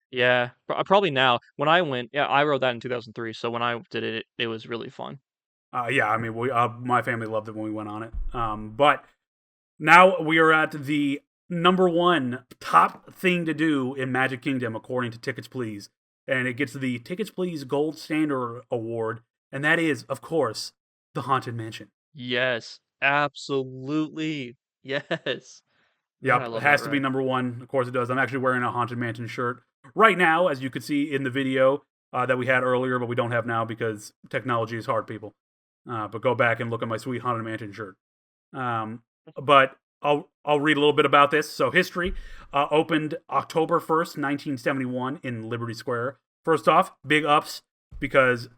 Yeah, probably now. When I went, yeah, I rode that in 2003, so when I did it, it was really fun. Yeah, I mean, my family loved it when we went on it. But now we are at the number one top thing to do in Magic Kingdom, according to Tickets Please. And it gets the Tickets Please Gold Standard Award. And that is, of course, the Haunted Mansion. Yes, absolutely. Yes. Man, I Yep, it love that has to be ride. number one. Of course it does. I'm actually wearing a Haunted Mansion shirt right now, as you could see in the video that we had earlier, but we don't have now because technology is hard, people. But go back and look at my sweet Haunted Mansion shirt. But I'll read a little bit about this. So history opened October 1st, 1971 in Liberty Square. First off, big ups because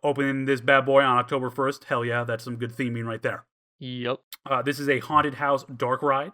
opening this bad boy on October 1st, hell yeah, that's some good theming right there. Yep. This is a haunted house dark ride.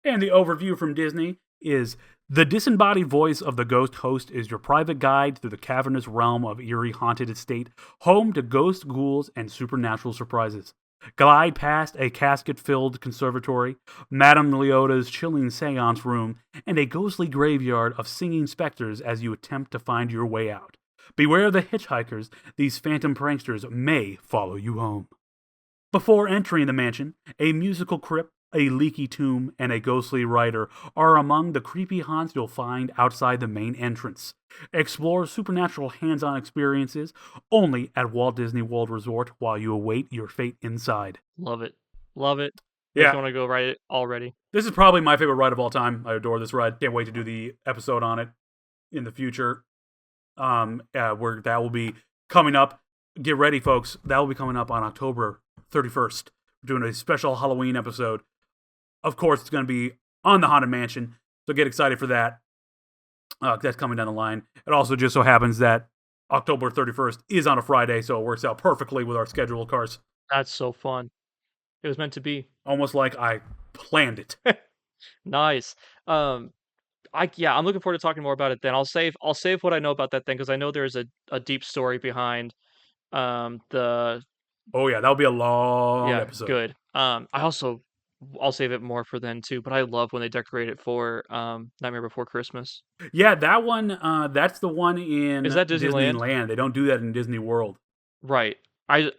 And the overview from Disney is the disembodied voice of the ghost host is your private guide through the cavernous realm of eerie haunted estate, home to ghosts, ghouls, and supernatural surprises. Glide past a casket-filled conservatory, Madame Leota's chilling seance room, and a ghostly graveyard of singing specters as you attempt to find your way out. Beware of the hitchhikers, these phantom pranksters may follow you home. Before entering the mansion, a musical crypt, a leaky tomb, and a ghostly rider are among the creepy haunts you'll find outside the main entrance. Explore supernatural hands-on experiences only at Walt Disney World Resort while you await your fate inside. Love it. Love it. Makes me Yeah, want to go ride it already. this is probably my favorite ride of all time. I adore this ride. Can't wait to do the episode on it in the future. Where that will be coming up. Get ready, folks. That will be coming up on October 31st. We're doing a special Halloween episode. Of course, it's going to be on the Haunted Mansion, so get excited for that. That's coming down the line. It also just so happens that October 31st is on a Friday, so it works out perfectly with our schedule, of course. That's so fun. It was meant to be. Almost like I planned it. Nice. I'm looking forward to talking more about it then. I'll save what I know about that thing because I know there's a deep story behind the Oh, yeah, that'll be a long yeah, episode. good. I'll save it more for then too, but I love when they decorate it for Nightmare Before Christmas. Yeah, that one, that's the one Is in that Disneyland? Disneyland. They don't do that in Disney World. Right. I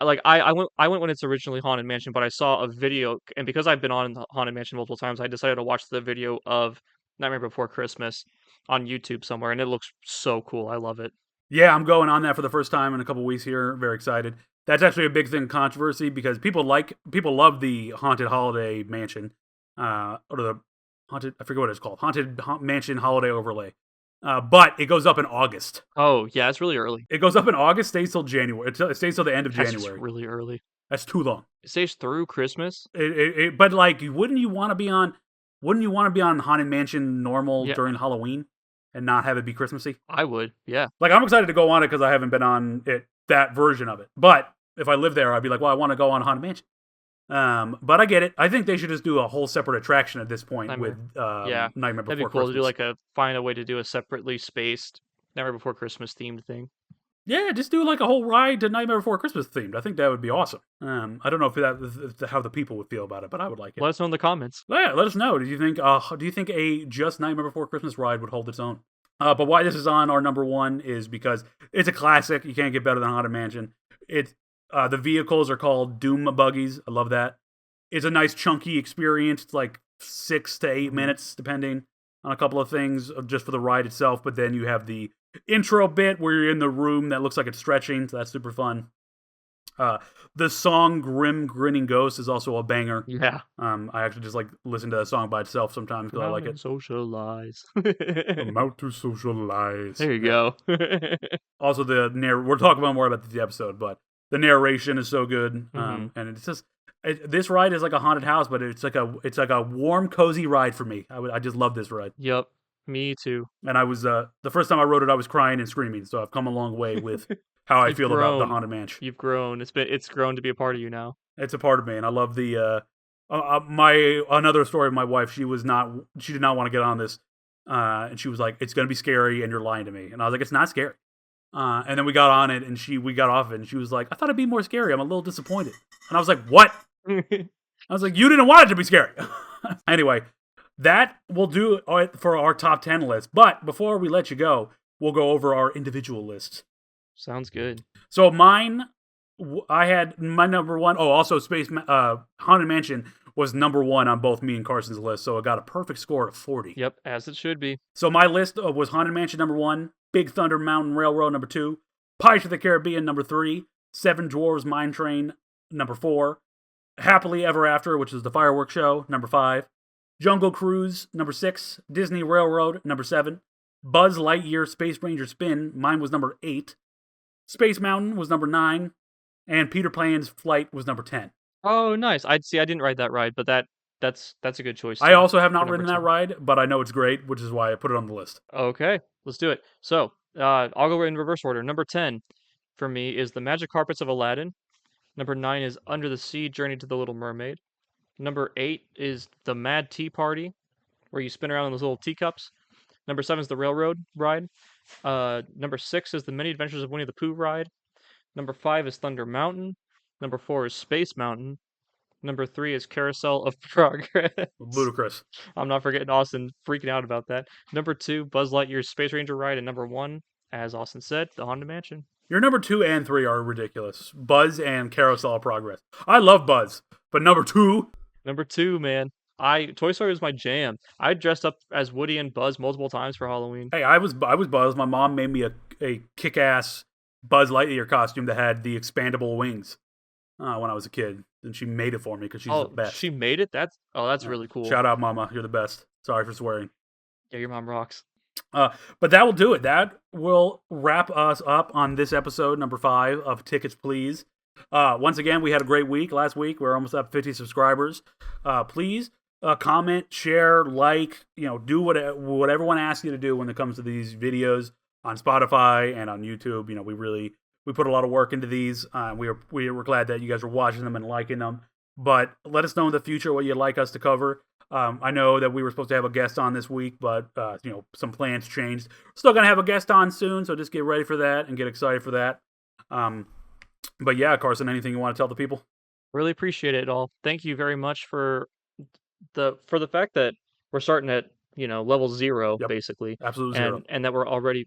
went when it's originally Haunted Mansion, but I saw a video, and because I've been on the Haunted Mansion multiple times, I decided to watch the video of Nightmare Before Christmas on YouTube somewhere, and it looks so cool. I love it. Yeah, I'm going on that for the first time in a couple weeks here. Very excited. That's actually a big thing in controversy because people love the Haunted Holiday Mansion, or the haunted, I forget what it's called, Mansion Holiday Overlay. But it goes up in August. Oh yeah, it's really early. It goes up in August, stays till January. It stays till the end of That's just January. really early. That's too long. It stays through Christmas. But like, wouldn't you want to be on? Wouldn't you want to be on Haunted Mansion normal Yeah, during Halloween and not have it be Christmassy? I would. Yeah, Like, I'm excited to go on it because I haven't been on it that version of it. But if I lived there, I'd be like, well, I want to go on Haunted Mansion. But I get it. I think they should just do a whole separate attraction at this point Nightmare. with Yeah, Nightmare that'd be Before cool to do Christmas. find a way to do a separately spaced Nightmare Before Christmas themed thing. Yeah, just do like a whole ride to Nightmare Before Christmas themed. I think that would be awesome. I don't know if how the people would feel about it, but I would like it. Let us know in the comments. Yeah, let us know. Do you think a just Nightmare Before Christmas ride would hold its own? But why this is on our number one is because it's a classic. You can't get better than Haunted Mansion. It's the vehicles are called Doom buggies. I love that. It's a nice chunky experience. It's like 6 to 8 minutes, depending on a couple of things, just for the ride itself. But then you have the intro bit where you're in the room that looks like it's stretching, so that's super fun. The song "Grim Grinning Ghost" is also a banger. Yeah. I actually just like listen to that song by itself sometimes because I like it. Socialize. I'm out to socialize. There you go. Also, we're talking about more about the episode, but the narration is so good, Mhm. and it's just this ride is like a haunted house, but it's like a warm, cozy ride for me. I just love this ride, Yep. Me too. and I was the first time I rode it, I was crying and screaming. So I've come a long way with how I You've feel about the grown. Haunted Mansion. You've grown. It's grown to be a part of you now. It's a part of me, and I love the my another story of my wife. She did not want to get on this, and she was like, "It's gonna be scary," and you're lying to me. And I was like, "It's not scary." And then we got on it, and we got off it, and she was like, "I thought it'd be more scary. I'm a little disappointed." And I was like, "What?" I was like, "You didn't want it to be scary." Anyway, that will do it for our top 10 list. But before we let you go, we'll go over our individual lists. Sounds good. So mine I had my number one. Oh, also Haunted Mansion was number one on both me and Carson's list, so it got a perfect score of 40. Yep, as it should be. So my list was Haunted Mansion number one, Big Thunder Mountain Railroad number two, Pirates of the Caribbean number three, Seven Dwarves Mine Train number four, Happily Ever After, which is the fireworks show, number five, Jungle Cruise number six, Disney Railroad number seven, Buzz Lightyear Space Ranger Spin, mine was number eight, Space Mountain was number nine, and Peter Pan's Flight was number 10. Oh, nice. I didn't ride that ride, but that's a good choice I too. also have for not number ridden that 10. ride, but I know it's great, which is why I put it on the list. Okay, let's do it. So, I'll go in reverse order. Number 10 for me is The Magic Carpets of Aladdin. Number 9 is Under the Sea: Journey to the Little Mermaid. Number 8 is The Mad Tea Party, where you spin around in those little teacups. Number 7 is The Railroad Ride. Number 6 is The Many Adventures of Winnie the Pooh Ride. Number 5 is Thunder Mountain. Number 4 is Space Mountain. Number 3 is Carousel of Progress. Ludicrous. I'm not forgetting Austin freaking out about that. Number 2, Buzz Lightyear's Space Ranger Ride. And number 1, as Austin said, the Haunted Mansion. Your number 2 and 3 are ridiculous. Buzz and Carousel of Progress. I love Buzz, but number 2? Number 2, man. Toy Story was my jam. I dressed up as Woody and Buzz multiple times for Halloween. Hey, I was Buzz. My mom made me a kick-ass Buzz Lightyear costume that had the expandable wings when I was a kid. And she made it for me because she's the best. She made it? That's really cool. Shout out, Mama. You're the best. Sorry for swearing. Yeah, your mom rocks. But that will do it. That will wrap us up on this episode, number 5 of Tickets Please. Once again, we had a great week last week. We're almost up 50 subscribers. Please comment, share, like, do what everyone asks you to do when it comes to these videos on Spotify and on YouTube. We put a lot of work into these. We're glad that you guys are watching them and liking them. But let us know in the future what you'd like us to cover. I know that we were supposed to have a guest on this week, but some plans changed. Still gonna have a guest on soon, so just get ready for that and get excited for that. But yeah, Carson, anything you want to tell the people? Really appreciate it all. Thank you very much for the fact that we're starting at level 0 Yep, basically, absolute zero. and that we're already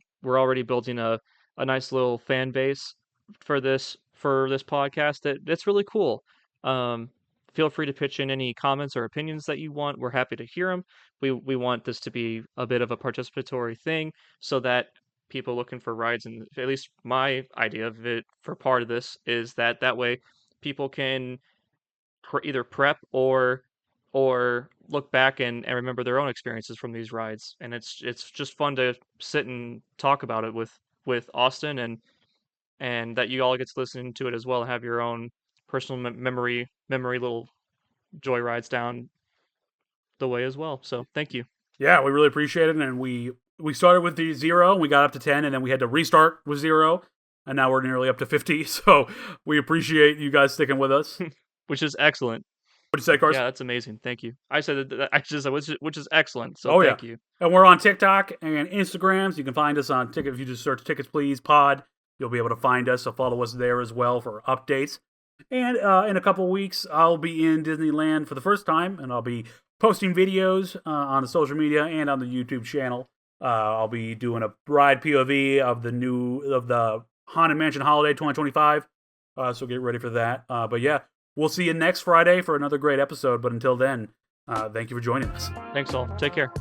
building a nice little fan base for this podcast. That's really cool. Feel free to pitch in any comments or opinions that you want. We're happy to hear them. We want this to be a bit of a participatory thing so that people looking for rides, and at least my idea of it for part of this is that way people can either prep or look back and remember their own experiences from these rides. And it's just fun to sit and talk about it with Austin, and that you all get to listen to it as well and have your own personal memory little joy rides down the way as well. So thank you. Yeah, we really appreciate it. And we started with the 0, we got up to 10, and then we had to restart with 0, and now we're nearly up to 50. So we appreciate you guys sticking with us. Which is excellent. What'd you say, Carson? Yeah, that's amazing. Thank you. I said that I just which is excellent. So thank you. And we're on TikTok and Instagram, so you can find us on Ticket. If you just search Tickets Please Pod, you'll be able to find us. So follow us there as well for updates. And in a couple weeks, I'll be in Disneyland for the first time, and I'll be posting videos on the social media and on the YouTube channel. I'll be doing a ride POV of the Haunted Mansion Holiday 2025. So get ready for that. But yeah, we'll see you next Friday for another great episode. But until then, thank you for joining us. Thanks all. Take care.